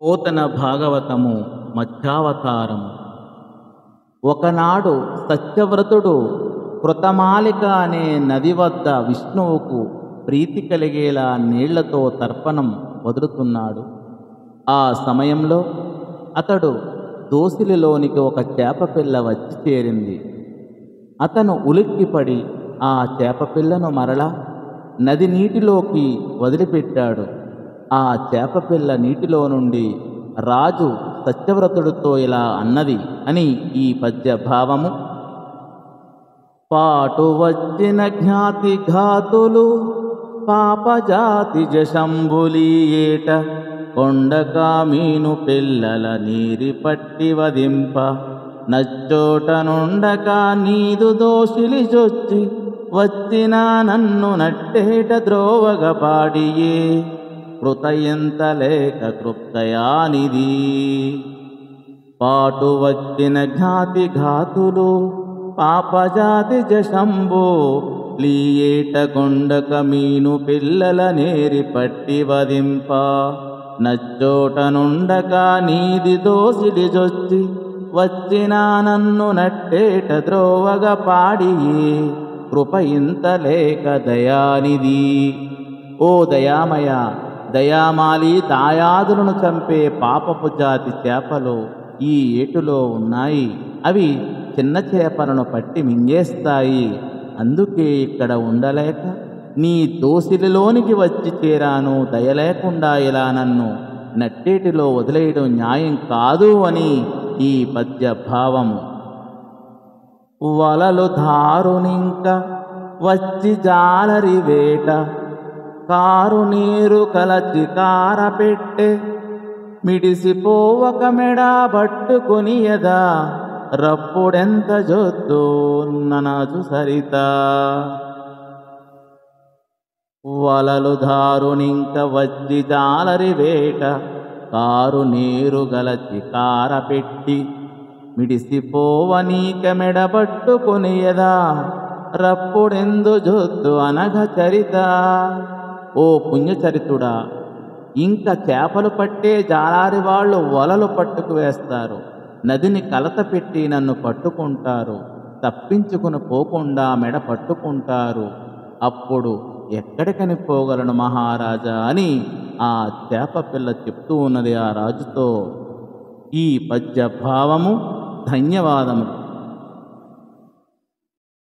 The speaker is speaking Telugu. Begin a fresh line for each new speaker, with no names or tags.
పోతన భాగవతము మధ్యావతారము. ఒకనాడు సత్యవ్రతుడు కృతమాలిక అనే నది వద్ద విష్ణువుకు ప్రీతి కలిగేలా నీళ్లతో తర్పణం వదులుతున్నాడు. ఆ సమయంలో అతడు దోసిలిలోనికి ఒక చేపపిల్ల వచ్చి చేరింది. అతను ఉలిక్కిపడి ఆ చేపపిల్లను మరలా నది నీటిలోకి వదిలిపెట్టాడు. ఆ చేపపిల్ల నీటిలో నుండి రాజు సత్యవ్రతుడితో ఇలా అన్నది అని ఈ పద్య భావము. పాటు వచ్చిన జ్ఞాతి ఘాతులు పాపజాతి జశంబులీయేట కొండకామీను పిల్లల నీరి పట్టి వదింప నచ్చోట నుండక నీదు దోషిలి చొచ్చి వచ్చిన నన్ను నట్టేట ద్రోవగ పాడియే కృతయంత లేక కృప్తయానిది. పాటు వచ్చిన ఘాతి ఘాతులు పాపజాతి జశంబో లీయేట కొండక మీను పిల్లల నేరి పట్టి వదింప నచ్చోట నుండక నీది దోసిలి జొచ్చి వచ్చిన నన్ను నట్టేట ద్రోవగ పాడియే కృప ఇంత లేక దయానిది. ఓ దయామయ, దయామాలి, దాయాదులను చంపే పాపపు జాతి చేపలు ఈ ఏటులో ఉన్నాయి. అవి చిన్న చేపలను పట్టి మింగేస్తాయి. అందుకే ఇక్కడ ఉండలేక నీ దోసిలిలోనికి వచ్చి చేరాను. దయలేకుండా ఇలా నన్ను నట్టేటిలో వదిలేయడం న్యాయం కాదు అని ఈ పద్య భావము. వలలు ధారునింక వచ్చి జాలరి వేట కారు నీరు కలచి కార పెట్టె మిడిసిపోవక మెడ పట్టుకొని యదా రప్పుడెంత జొద్దు ననజు సరిత. వలలు ధారునింక వచ్చి జాలరి వేట కారు నీరు గలచి కార పెట్టి మిడిసిపోవనీక మెడ పట్టుకొని యదా రప్పుడెందు జొద్దు అనఘ చరిత. ఓ పుణ్యచరితుడా, ఇంకా చేపలు పట్టే జాలారి వాళ్ళు వలలు పట్టుకు వేస్తారు. నదిని కలత పెట్టి నన్ను పట్టుకుంటారు. తప్పించుకుని పోకుండా మెడ పట్టుకుంటారు. అప్పుడు ఎక్కడికని పోగలను మహారాజా అని ఆ చేపపిల్ల చెప్తూ ఉన్నది ఆ రాజుతో. ఈ పద్య భావము. ధన్యవాదములు.